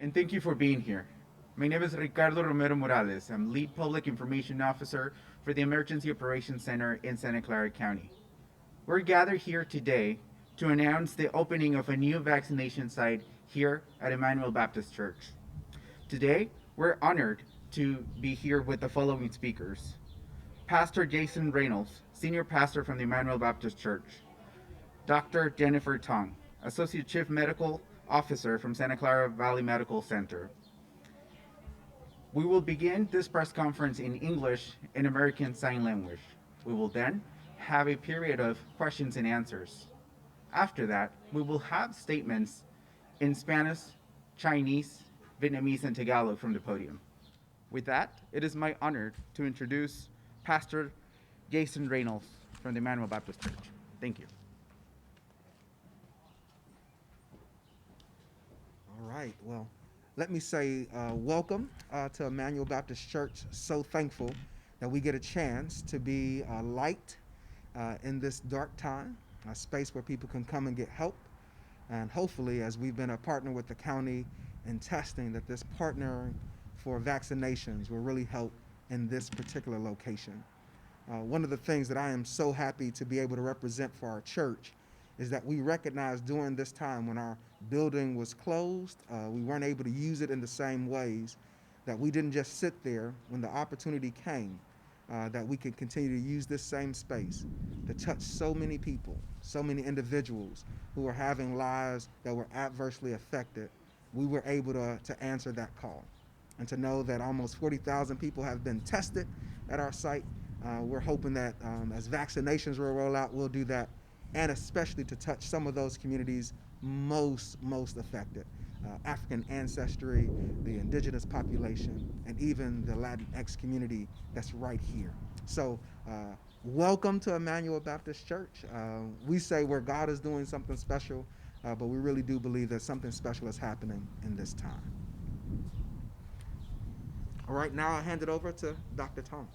and thank you for being here. My name is Ricardo Romero-Morales. I'm Lead Public Information Officer for the Emergency Operations Center in Santa Clara County. We're gathered here today to announce the opening of a new vaccination site here at Emmanuel Baptist Church. Today, we're honored to be here with the following speakers. Pastor Jason Reynolds, Senior Pastor from the Emmanuel Baptist Church. Dr. Jennifer Tong, Associate Chief Medical Officer from Santa Clara Valley Medical Center. We will begin this press conference in English and American Sign Language. We will then have a period of questions and answers. After that, we will have statements in Spanish, Chinese, Vietnamese, and Tagalog from the podium. With that, it is my honor to introduce Pastor Jason Reynolds from the Emmanuel Baptist Church. Thank you. All right, well, let me say welcome to Emmanuel Baptist Church. So thankful that we get a chance to be a light in this dark time, a space where people can come and get help. And hopefully, as we've been a partner with the county in testing, that this partner for vaccinations will really help in this particular location. One of the things that I am so happy to be able to represent for our church is that we recognized during this time when our building was closed, we weren't able to use it in the same ways, that we didn't just sit there when the opportunity came, that we could continue to use this same space to touch so many people, so many individuals who were having lives that were adversely affected. We were able to answer that call and to know that almost 40,000 people have been tested at our site. We're hoping that as vaccinations will roll out, we'll do that, and especially to touch some of those communities most affected. African ancestry, the indigenous population, and even the Latinx community that's right here. So welcome to Emmanuel Baptist Church. We say where God is doing something special, but we really do believe that something special is happening in this time. All right, now I'll hand it over to Dr. Tong.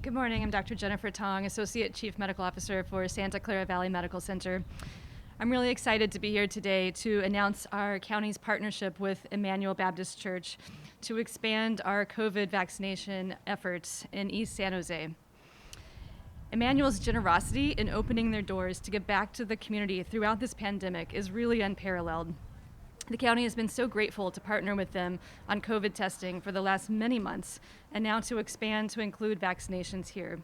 Good morning, I'm Dr. Jennifer Tong, Associate Chief Medical Officer for Santa Clara Valley Medical Center. I'm really excited to be here today to announce our county's partnership with Emmanuel Baptist Church to expand our COVID vaccination efforts in East San José. Emmanuel's generosity in opening their doors to give back to the community throughout this pandemic is really unparalleled. The county has been so grateful to partner with them on COVID testing for the last many months, and now to expand to include vaccinations here.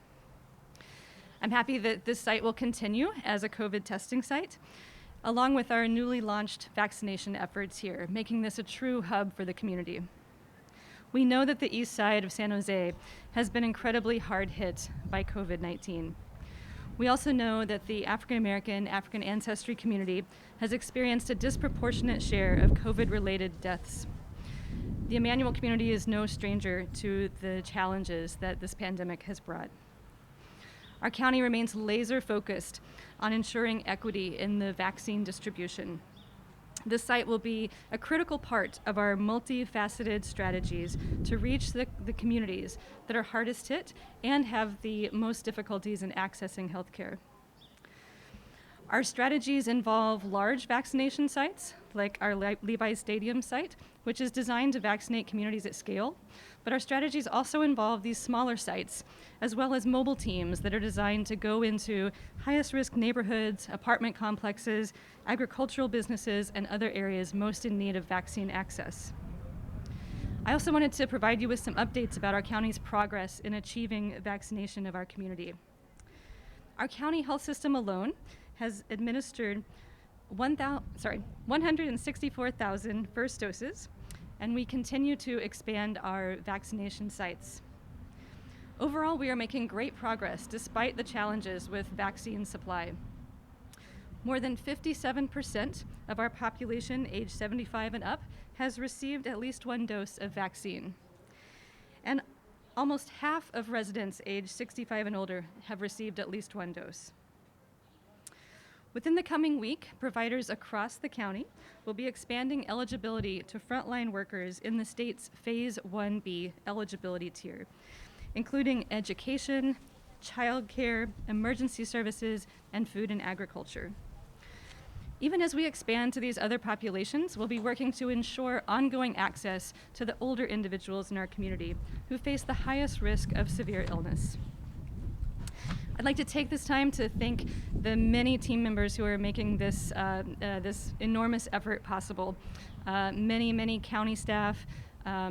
I'm happy that this site will continue as a COVID testing site, along with our newly launched vaccination efforts here, making this a true hub for the community. We know that the east side of San Jose has been incredibly hard hit by COVID-19. We also know that the African American, African ancestry community has experienced a disproportionate share of COVID-related deaths. The Emmanuel community is no stranger to the challenges that this pandemic has brought. Our county remains laser focused on ensuring equity in the vaccine distribution. This site will be a critical part of our multifaceted strategies to reach the communities that are hardest hit and have the most difficulties in accessing healthcare. Our strategies involve large vaccination sites, like our Levi Stadium site, which is designed to vaccinate communities at scale. But our strategies also involve these smaller sites, as well as mobile teams that are designed to go into highest risk neighborhoods, apartment complexes, agricultural businesses, and other areas most in need of vaccine access. I also wanted to provide you with some updates about our county's progress in achieving vaccination of our community. Our county health system alone has administered 164,000 first doses, and we continue to expand our vaccination sites. Overall, we are making great progress despite the challenges with vaccine supply. More than 57% of our population age 75 and up has received at least one dose of vaccine. And almost half of residents age 65 and older have received at least one dose. Within the coming week, providers across the county will be expanding eligibility to frontline workers in the state's Phase 1B eligibility tier, including education, childcare, emergency services, and food and agriculture. Even as we expand to these other populations, we'll be working to ensure ongoing access to the older individuals in our community who face the highest risk of severe illness. I'd like to take this time to thank the many team members who are making this enormous effort possible. Many county staff,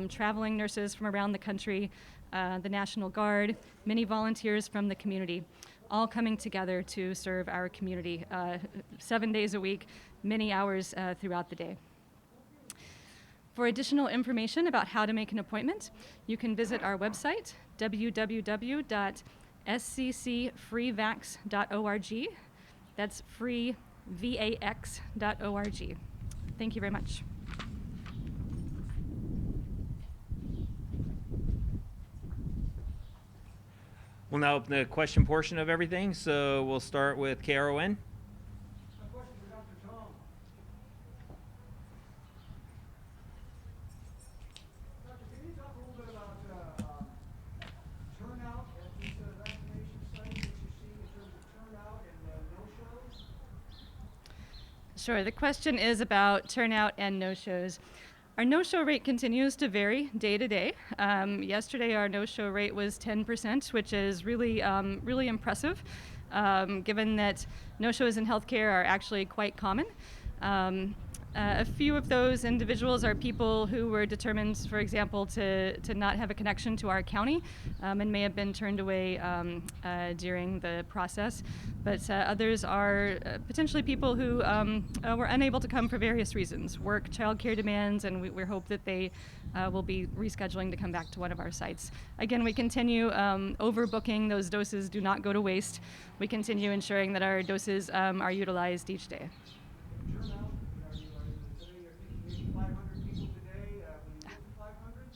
traveling nurses from around the country, the National Guard, many volunteers from the community, all coming together to serve our community 7 days a week, many hours throughout the day. For additional information about how to make an appointment, you can visit our website, www.sccfreevax.org. That's freevax.org. Thank you very much. We'll now open the question portion of everything. So we'll start with KRON. A question for Dr. Tong. Doctor, can you talk a little bit about turnout at these vaccination sites, what you're seeing in terms of turnout and no-shows? Sure. The question is about turnout and no-shows. Our no-show rate continues to vary day to day. Yesterday, our no-show rate was 10%, which is really impressive, given that no-shows in healthcare are actually quite common. A few of those individuals are people who were determined, for example, to not have a connection to our county and may have been turned away during the process. But others are potentially people who were unable to come for various reasons, work, childcare demands, and we hope that they will be rescheduling to come back to one of our sites. Again, we continue overbooking. Those doses do not go to waste. We continue ensuring that our doses are utilized each day. Turnout, today you're thinking maybe 500 people today, will you get to 500?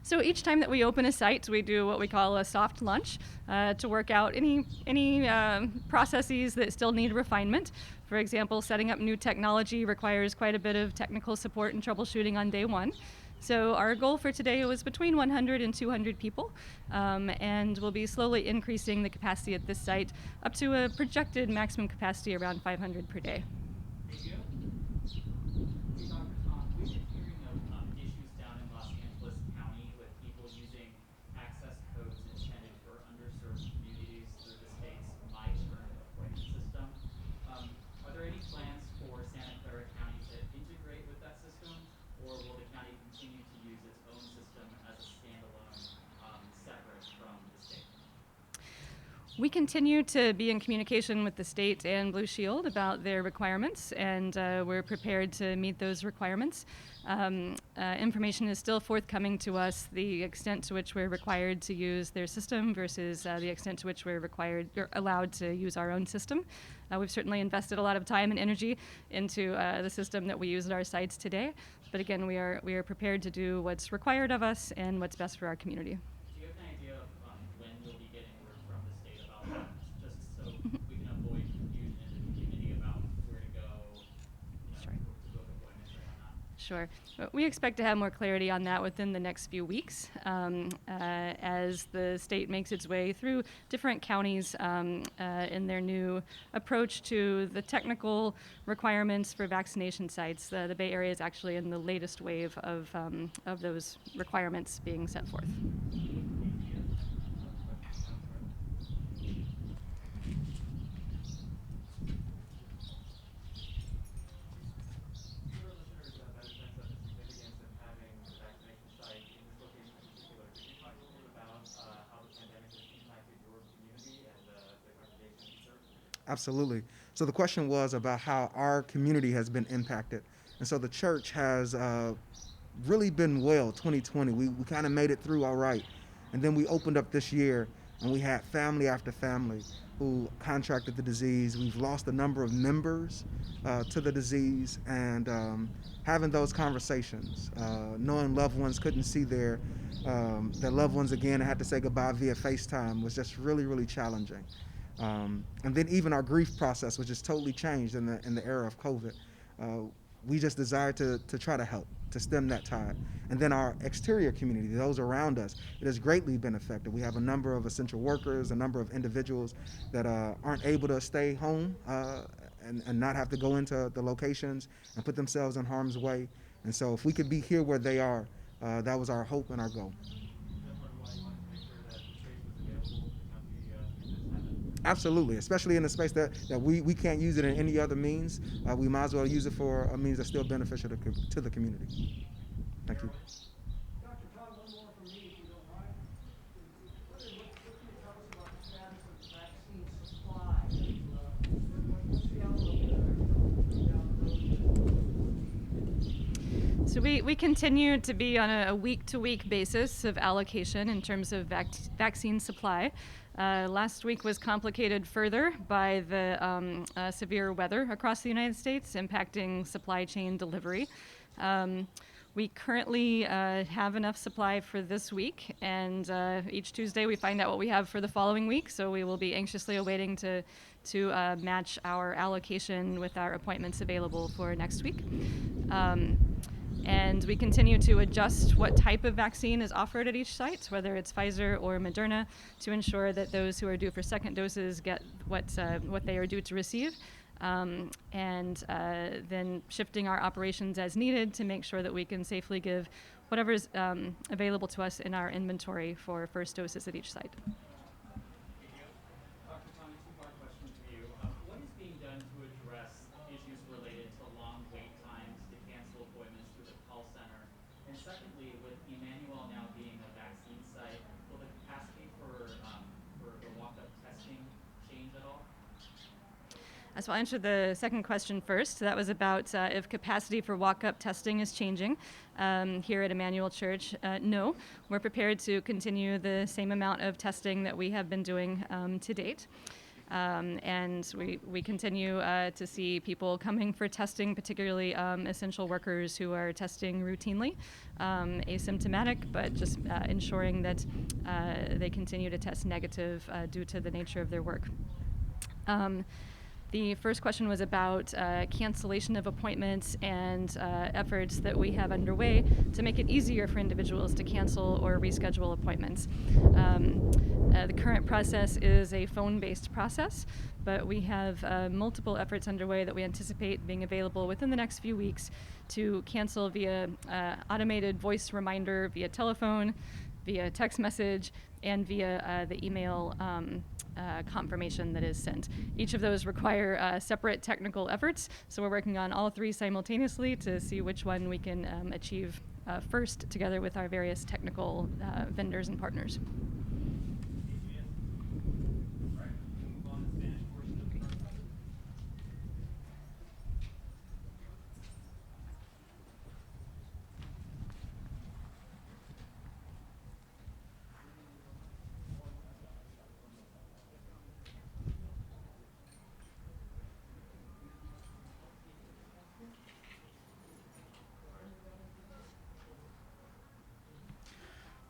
So each time that we open a site, we do what we call a soft lunch to work out any processes that still need refinement. For example, setting up new technology requires quite a bit of technical support and troubleshooting on day one. So our goal for today was between 100 and 200 people, and we'll be slowly increasing the capacity at this site up to a projected maximum capacity around 500 per day. Hey, Dr. Tong, we've been hearing of issues down in Los Angeles County with people using access codes intended for underserved communities through the state's My Turn appointment system. Are there any plans for Santa Clara County to integrate with that system, or will the county continue to use its own system as a standalone, separate from the state? We continue to be in communication with the state and Blue Shield about their requirements, and we're prepared to meet those requirements. Information is still forthcoming to us, the extent to which we're required to use their system versus the extent to which we're required or allowed to use our own system. We've certainly invested a lot of time and energy into the system that we use at our sites today, but again, we are prepared to do what's required of us and what's best for our community. Do you have an idea of when you'll be getting word from the state about that, just so we can avoid confusion in the community about where to go, Sure. to book appointments or whatnot? Sure. We expect to have more clarity on that within the next few weeks as the state makes its way through different counties in their new approach to the technical requirements for vaccination sites. The Bay Area is actually in the latest wave of those requirements being set forth. Your listeners better sense of the significance of having the vaccination site in this location in particular. Could you talk a little bit about how the pandemic has impacted your community and the congregation you serve? Absolutely. So the question was about how our community has been impacted. And so the church has really been well 2020. We kind of made it through all right. And then we opened up this year and we had family after family who contracted the disease. We've lost a number of members to the disease, and having those conversations, knowing loved ones couldn't see their loved ones again and had to say goodbye via FaceTime was just really challenging. And then even our grief process, which is totally changed in the era of COVID. We just desire to try to help, to stem that tide. And then our exterior community, those around us, it has greatly been affected. We have a number of essential workers, a number of individuals that aren't able to stay home and not have to go into the locations and put themselves in harm's way. And so if we could be here where they are, that was our hope and our goal. Absolutely, especially in a space that we can't use it in any other means. We might as well use it for a means that's still beneficial to the community. Thank you. Dr. Tong, one more from me, if you don't mind. What can you tell us about the status of the vaccine supply? What's the outlook down the road? So we continue to be on a week-to-week basis of allocation in terms of vaccine supply. Last week was complicated further by the severe weather across the United States, impacting supply chain delivery. We currently have enough supply for this week, and each Tuesday we find out what we have for the following week, so we will be anxiously awaiting to match our allocation with our appointments available for next week. And we continue to adjust what type of vaccine is offered at each site, whether it's Pfizer or Moderna, to ensure that those who are due for second doses get what they are due to receive. And then shifting our operations as needed to make sure that we can safely give whatever is available to us in our inventory for first doses at each site. Dr. Tong, a two-part question for you. What is being done to address issues related to long wait times to cancel appointments through the call center? And secondly, with Emmanuel now being a vaccine site, will the capacity for the walk-up testing change at all? So I'll answer the second question first. That was about if capacity for walk-up testing is changing here at Emmanuel Church. No, we're prepared to continue the same amount of testing that we have been doing to date. And we continue to see people coming for testing, particularly essential workers who are testing routinely, asymptomatic, but just ensuring that they continue to test negative due to the nature of their work. The first question was about cancellation of appointments and efforts that we have underway to make it easier for individuals to cancel or reschedule appointments. The current process is a phone-based process, but we have multiple efforts underway that we anticipate being available within the next few weeks to cancel via automated voice reminder, via telephone, via text message, and via the email confirmation that is sent. Each of those require separate technical efforts, so we're working on all three simultaneously to see which one we can achieve first together with our various technical vendors and partners.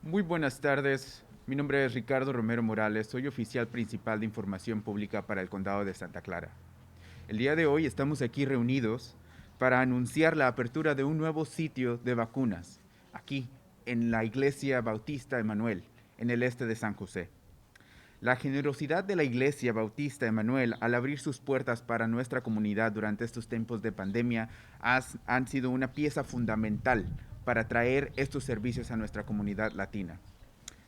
Muy buenas tardes, mi nombre es Ricardo Romero-Morales, soy oficial principal de información pública para el condado de Santa Clara. El día de hoy estamos aquí reunidos para anunciar la apertura de un nuevo sitio de vacunas, aquí en la Iglesia Bautista Emmanuel, en el este de San José. La generosidad de la Iglesia Bautista Emmanuel al abrir sus puertas para nuestra comunidad durante estos tiempos de pandemia han sido una pieza fundamental para traer estos servicios a nuestra comunidad latina.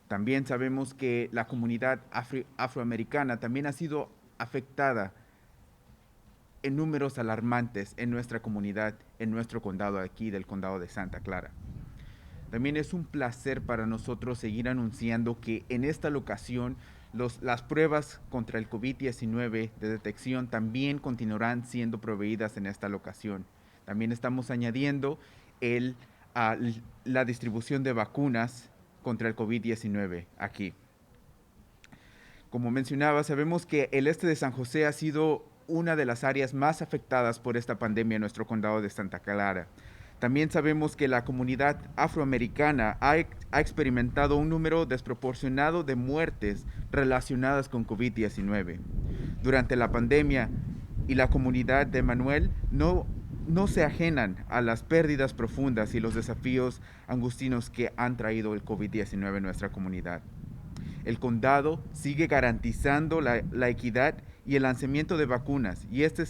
También sabemos que la comunidad afroamericana también ha sido afectada en números alarmantes en nuestra comunidad, en nuestro condado aquí del condado de Santa Clara. También es un placer para nosotros seguir anunciando que en esta locación las pruebas contra el COVID-19 de detección también continuarán siendo proveídas en esta locación. También estamos añadiendo la distribución de vacunas contra el COVID-19 aquí. Como mencionaba, sabemos que el este de San José ha sido una de las áreas más afectadas por esta pandemia en nuestro condado de Santa Clara. También sabemos que la comunidad afroamericana ha experimentado un número desproporcionado de muertes relacionadas con COVID-19. Durante la pandemia y la comunidad de Emmanuel no no se ajenan a las pérdidas profundas y los desafíos angustinos que han traído el COVID-19 en nuestra comunidad. El condado sigue garantizando la equidad y el lanzamiento de vacunas, y este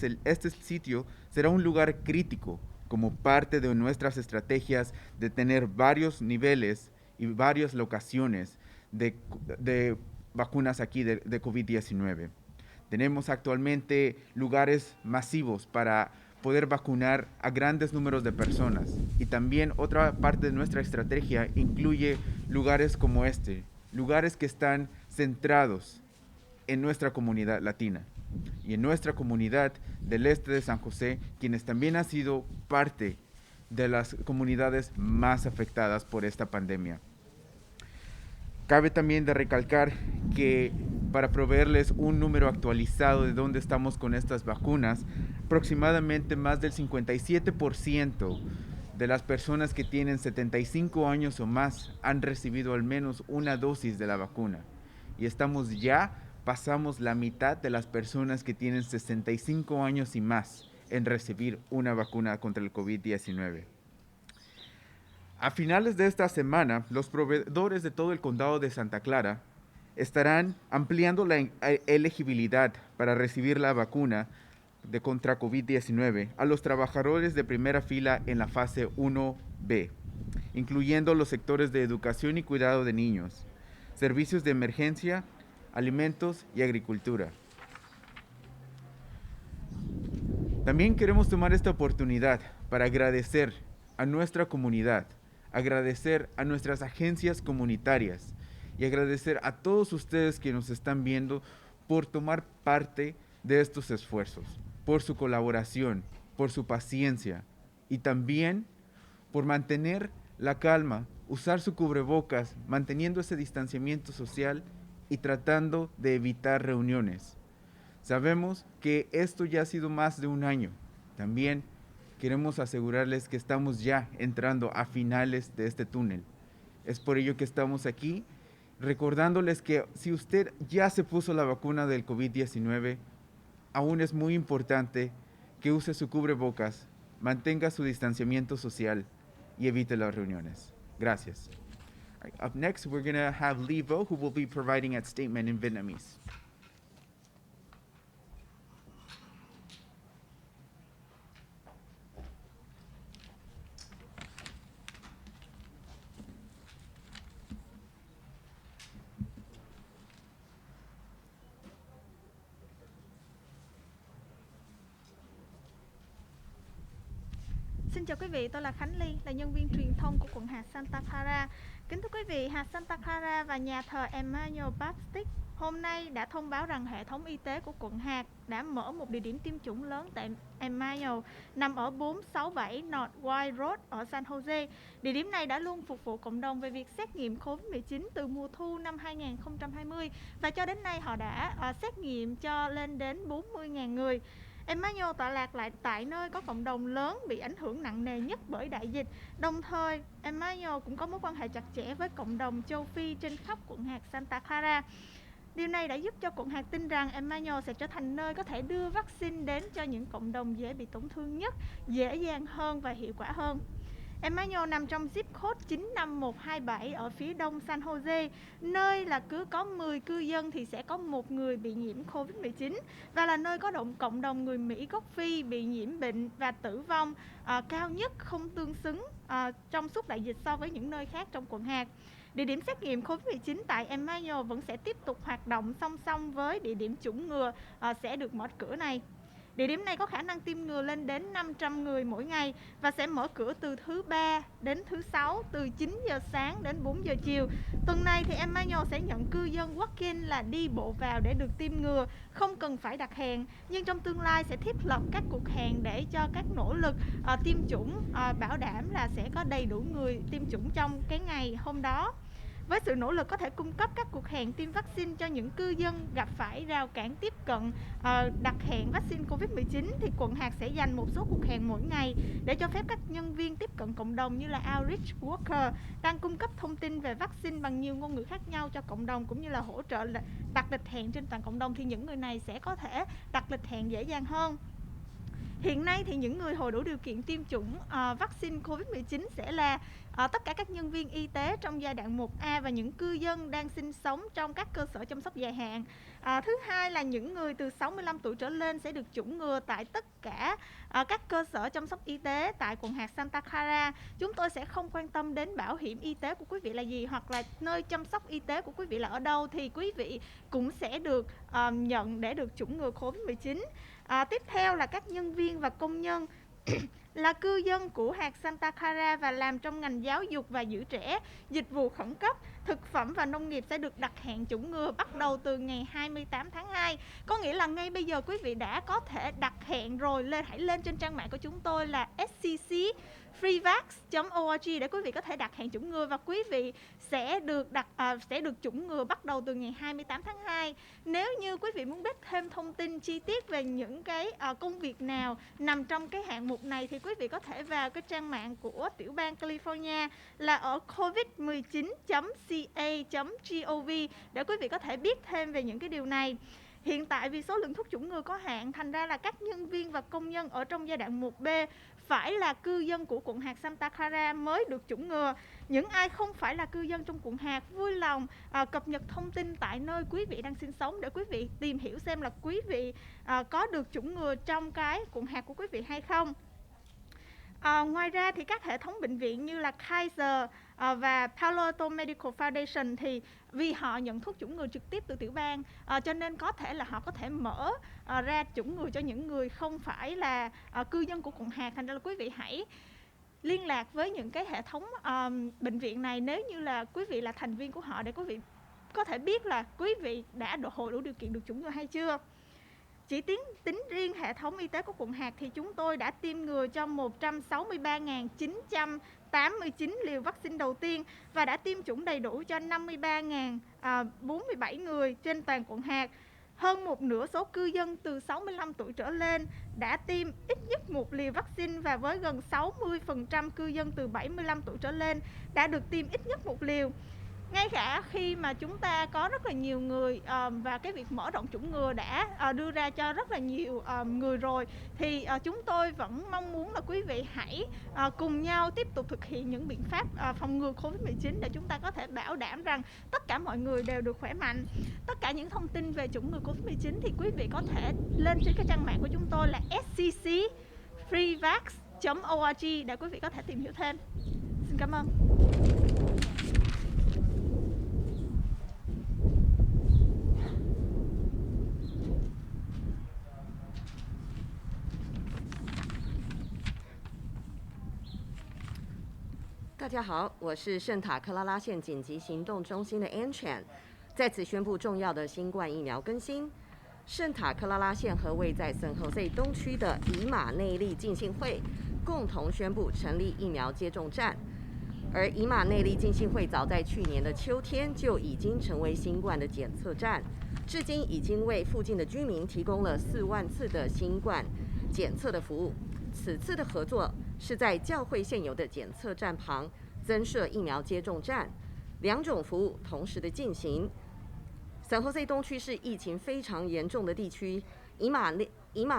sitio será un lugar crítico como parte de nuestras estrategias de tener varios niveles y varias locaciones de vacunas aquí de COVID-19. Tenemos actualmente lugares masivos para poder vacunar a grandes números de personas, y también otra parte de nuestra estrategia incluye lugares como este, lugares que están centrados en nuestra comunidad latina y en nuestra comunidad del este de San José, quienes también han sido parte de las comunidades más afectadas por esta pandemia. Cabe también de recalcar que para proveerles un número actualizado de dónde estamos con estas vacunas, aproximadamente más del 57% de las personas que tienen 75 años o más han recibido al menos una dosis de la vacuna. Y pasamos la mitad de las personas que tienen 65 años y más en recibir una vacuna contra el COVID-19. A finales de esta semana, los proveedores de todo el condado de Santa Clara estarán ampliando la elegibilidad para recibir la vacuna contra COVID-19 a los trabajadores de primera fila en la fase 1B, incluyendo los sectores de educación y cuidado de niños, servicios de emergencia, alimentos y agricultura. También queremos tomar esta oportunidad para agradecer a nuestra comunidad, agradecer a nuestras agencias comunitarias y agradecer a todos ustedes que nos están viendo por tomar parte de estos esfuerzos, por su colaboración, por su paciencia y también por mantener la calma, usar su cubrebocas, manteniendo ese distanciamiento social y tratando de evitar reuniones. Sabemos que esto ya ha sido más de un año. También queremos asegurarles que estamos ya entrando a finales de este túnel. Es por ello que estamos aquí, recordándoles que si usted ya se puso la vacuna del COVID-19, aún es muy importante que use su cubrebocas, mantenga su distanciamiento social y evite las reuniones. Gracias. All right, up next, we're going to have Ly Vo, who will be providing a statement in Vietnamese. Xin chào quý vị, tôi là Khánh Ly, là nhân viên truyền thông của quận hạt Santa Clara. Kính thưa quý vị, hạt Santa Clara và nhà thờ Emmanuel Baptist hôm nay đã thông báo rằng hệ thống y tế của quận hạt đã mở một địa điểm tiêm chủng lớn tại Emmanuel nằm ở 467 North White Road ở San Jose. Địa điểm này đã luôn phục vụ cộng đồng về việc xét nghiệm COVID-19 từ mùa thu năm 2020 và cho đến nay họ đã xét nghiệm cho lên đến 40.000 người. Emmanuel tọa lạc lại tại nơi có cộng đồng lớn bị ảnh hưởng nặng nề nhất bởi đại dịch. Đồng thời, Emmanuel cũng có mối quan hệ chặt chẽ với cộng đồng châu Phi trên khắp quận hạt Santa Clara. Điều này đã giúp cho quận hạt tin rằng Emmanuel sẽ trở thành nơi có thể đưa vaccine đến cho những cộng đồng dễ bị tổn thương nhất, dễ dàng hơn và hiệu quả hơn. Emmanuel nằm trong zip code 95127 ở phía đông San Jose, nơi là cứ có 10 cư dân thì sẽ có một người bị nhiễm COVID-19 và là nơi có cộng đồng người Mỹ gốc Phi bị nhiễm bệnh và tử vong cao nhất không tương xứng trong suốt đại dịch so với những nơi khác trong quận hạt. Địa điểm xét nghiệm COVID-19 tại Emmanuel vẫn sẽ tiếp tục hoạt động song song với địa điểm chủng ngừa sẽ được mở cửa này. Địa điểm này có khả năng tiêm ngừa lên đến 500 người mỗi ngày và sẽ mở cửa từ thứ Ba đến thứ Sáu từ 9 giờ sáng đến 4 giờ chiều. Tuần này thì Emmanuel sẽ nhận cư dân walk-in là đi bộ vào để được tiêm ngừa, không cần phải đặt hẹn. Nhưng trong tương lai sẽ thiết lập các cuộc hẹn để cho các nỗ lực tiêm chủng bảo đảm là sẽ có đầy đủ người tiêm chủng trong cái ngày hôm đó. Với sự nỗ lực có thể cung cấp các cuộc hẹn tiêm vaccine cho những cư dân gặp phải rào cản tiếp cận đặt hẹn vaccine COVID-19 thì quận hạt sẽ dành một số cuộc hẹn mỗi ngày để cho phép các nhân viên tiếp cận cộng đồng như là outreach worker đang cung cấp thông tin về vaccine bằng nhiều ngôn ngữ khác nhau cho cộng đồng cũng như là hỗ trợ đặt lịch hẹn trên toàn cộng đồng thì những người này sẽ có thể đặt lịch hẹn dễ dàng hơn. Hiện nay thì những người hội đủ điều kiện tiêm chủng vaccine COVID-19 sẽ là tất cả các nhân viên y tế trong giai đoạn 1A và những cư dân đang sinh sống trong các cơ sở chăm sóc dài hạn. Thứ hai là những người từ 65 tuổi trở lên sẽ được chủng ngừa tại tất cả các cơ sở chăm sóc y tế tại quận hạt Santa Clara. Chúng tôi sẽ không quan tâm đến bảo hiểm y tế của quý vị là gì hoặc là nơi chăm sóc y tế của quý vị là ở đâu, thì quý vị cũng sẽ được nhận để được chủng ngừa COVID-19. Tiếp theo là các nhân viên và công nhân là cư dân của hạt Santa Clara và làm trong ngành giáo dục và giữ trẻ, dịch vụ khẩn cấp, thực phẩm và nông nghiệp sẽ được đặt hẹn chủng ngừa bắt đầu từ ngày 28 tháng 2. Có nghĩa là ngay bây giờ quý vị đã có thể đặt hẹn rồi, hãy lên trên trang mạng của chúng tôi là sccfreevax.org để quý vị có thể đặt hẹn chủng ngừa và quý vị sẽ được chủng ngừa bắt đầu từ ngày 28 tháng 2. Nếu như quý vị muốn biết thêm thông tin chi tiết về những cái công việc nào nằm trong cái hạng mục này thì quý vị có thể vào cái trang mạng của tiểu bang California là ở covid19.ca.gov để quý vị có thể biết thêm về những cái điều này. Hiện tại vì số lượng thuốc chủng ngừa có hạn, thành ra là các nhân viên và công nhân ở trong giai đoạn 1B phải là cư dân của quận hạt Santa Clara mới được chủng ngừa. Những ai không phải là cư dân trong quận hạt vui lòng cập nhật thông tin tại nơi quý vị đang sinh sống để quý vị tìm hiểu xem là quý vị có được chủng ngừa trong cái quận hạt của quý vị hay không. Ngoài ra thì các hệ thống bệnh viện như là Kaiser và Palo Alto Medical Foundation thì vì họ nhận thuốc chủng ngừa trực tiếp từ tiểu bang cho nên có thể là họ có thể mở ra chủng ngừa cho những người không phải là cư dân của quận hạt. Thành ra là quý vị hãy liên lạc với những cái hệ thống bệnh viện này nếu như là quý vị là thành viên của họ để quý vị có thể biết là quý vị đã hội đủ điều kiện được chủng ngừa hay chưa. Chỉ tính riêng hệ thống y tế của quận hạt thì chúng tôi đã tiêm ngừa cho 163.989 liều vaccine đầu tiên và đã tiêm chủng đầy đủ cho 53.047 người trên toàn quận hạt. Hơn một nửa số cư dân từ 65 tuổi trở lên đã tiêm ít nhất một liều vaccine và với gần 60% cư dân từ 75 tuổi trở lên đã được tiêm ít nhất một liều. Ngay cả khi mà chúng ta có rất là nhiều người và cái việc mở rộng chủng ngừa đã đưa ra cho rất là nhiều người rồi thì chúng tôi vẫn mong muốn là quý vị hãy cùng nhau tiếp tục thực hiện những biện pháp phòng ngừa COVID-19 để chúng ta có thể bảo đảm rằng tất cả mọi người đều được khỏe mạnh. Tất cả những thông tin về chủng ngừa COVID-19 thì quý vị có thể lên trên cái trang mạng của chúng tôi là sccfreevax.org để quý vị có thể tìm hiểu thêm. Xin cảm ơn.大家好，我是圣塔克拉拉县紧急行动中心的 Chang， 在此宣布重要的新冠疫苗更新。圣塔克拉拉县和位在San José东区的以马内利浸信会共同宣布成立疫苗接种站。而以马内利浸信会早在去年的秋天就已经成为新冠的检测站，至今已经为附近的居民提供了4万次的新冠检测的服务。此次的合作是在教会现有的检测站旁增设疫苗接种站，两种服务同时的进行。San José东区是疫情非常严重的地区，以马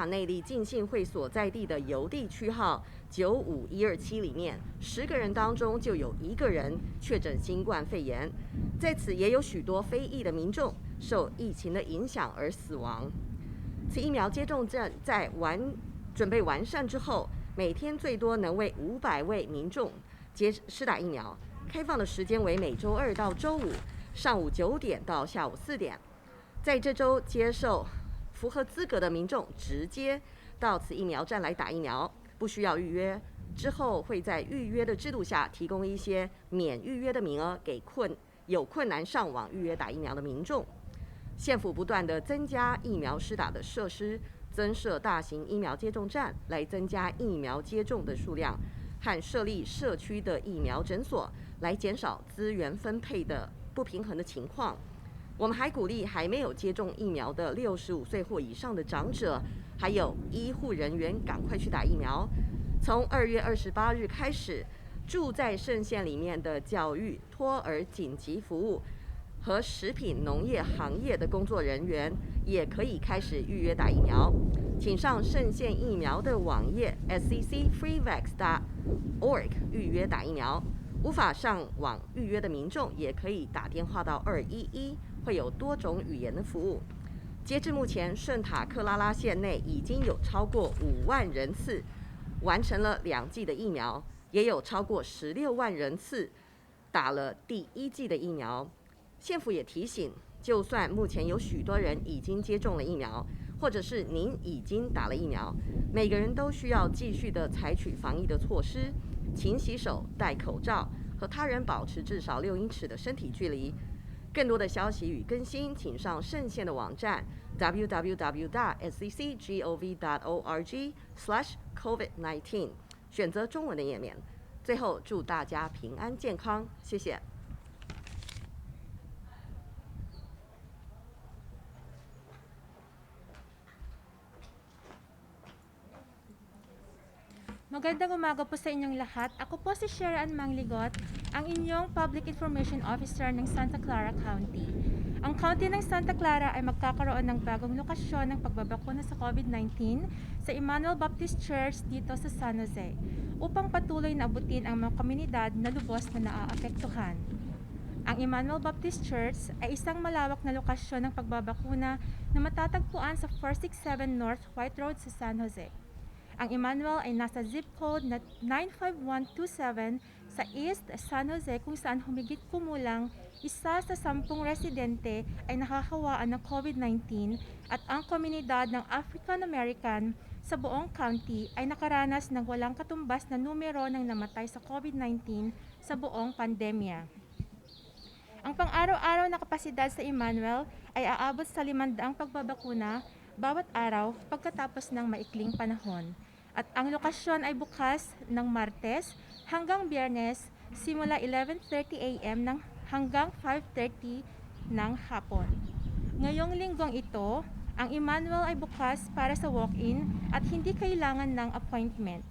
内利浸信会所在地的邮递区号95127里面，10个人当中就有1个人确诊新冠肺炎，在此也有许多非裔的民众受疫情的影响而死亡。此疫苗接种站在准备完善之后，每天最多能为500位民众施打疫苗，开放的时间为每周2到周5上午9点到下午4点。在这周接受符合资格的民众直接到此疫苗站来打疫苗，不需要预约。之后会在预约的制度下提供一些免预约的名额给有困难上网预约打疫苗的民众。县府不断地增加疫苗施打的设施，增设大型疫苗接种站来增加疫苗接种的数量，和设立社区的疫苗诊所来减少资源分配的不平衡的情况。我们还鼓励还没有接种疫苗的65岁或以上的长者，还有医护人员赶快去打疫苗。从2月28日开始，住在圣县里面的教育、托儿紧急服务和食品农业行业的工作人员也可以开始预约打疫苗。请上圣县疫苗的网页 sccfreevax.org 预约打疫苗。无法上网预约的民众也可以打电话到211，会有多种语言的服务。截至目前，圣塔克拉拉县内已经有超过5万人次完成了2剂的疫苗，也有超过16万人次打了第1剂的疫苗。县府也提醒，就算目前有许多人已经接种了疫苗，或者是您已经打了疫苗，每个人都需要继续的采取防疫的措施，勤洗手、戴口罩，和他人保持至少6英尺的身体距离。更多的消息与更新，请上圣县的网站 www.sccgov.org/covid19， 选择中文的页面。最后，祝大家平安健康，谢谢。Magandang umaga po sa inyong lahat. Ako po si Shierry Mangligot, ang inyong Public Information Officer ng Santa Clara County. Ang County ng Santa Clara ay magkakaroon ng bagong lokasyon ng pagbabakuna sa COVID-19 sa Emmanuel Baptist Church dito sa San Jose upang patuloy na abutin ang mga komunidad na lubos na naaapektuhan. Ang Emmanuel Baptist Church ay isang malawak na lokasyon ng pagbabakuna na matatagpuan sa 467 North White Road sa San Jose. Ang Emmanuel ay nasa zip code na 95127 sa East San Jose, kung saan humigit kumulang 1 sa 10 residente ay nakakawaan ng COVID-19 at ang komunidad ng African American sa buong county ay nakaranas ng walang katumbas na numero ng namatay sa COVID-19 sa buong pandemya. Ang pang-araw-araw na kapasidad sa Emmanuel ay aabot sa 500 pagbabakuna bawat araw pagkatapos ng maikling panahon. At ang lokasyon ay bukas ng Martes hanggang Biyernes simula 11:30 a.m. hanggang 5:30 ng hapon. Ngayong linggong ito, ang Emmanuel ay bukas para sa walk-in at hindi kailangan ng appointment.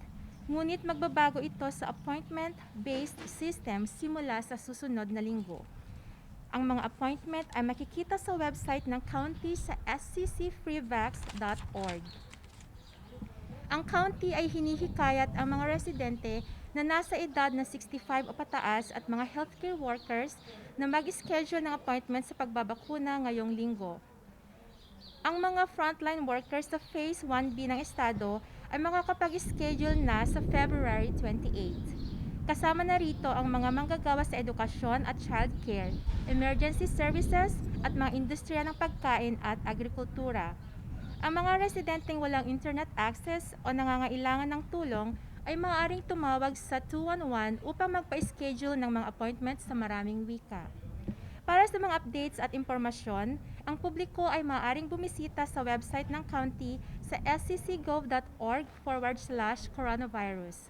Ngunit magbabago ito sa appointment-based system simula sa susunod na linggo. Ang mga appointment ay makikita sa website ng county sa sccfreevax.org. Ang county ay hinihikayat ang mga residente na nasa edad na 65 o pataas at mga healthcare workers na mag-schedule ng appointment sa pagbabakuna ngayong linggo. Ang mga frontline workers sa Phase 1B ng estado ay makakapag-schedule na sa February 28. Kasama na rito ang mga manggagawa sa edukasyon at childcare, emergency services at mga industriya ng pagkain at agrikultura. Ang mga residenteng walang internet access o nangangailangan ng tulong ay maaaring tumawag sa 211 upang magpa-schedule ng mga appointments sa maraming wika. Para sa mga updates at impormasyon, ang publiko ay maaaring bumisita sa website ng county sa sccgov.org/coronavirus.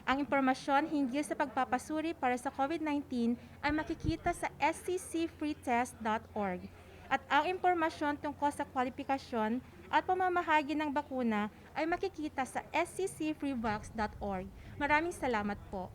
Ang impormasyon hinggil sa pagpapasuri para sa COVID-19 ay makikita sa sccfreetest.org. At ang impormasyon tungkol sa kwalifikasyon at pamamahagi ng bakuna ay makikita sa sccfreevax.org. Maraming salamat po.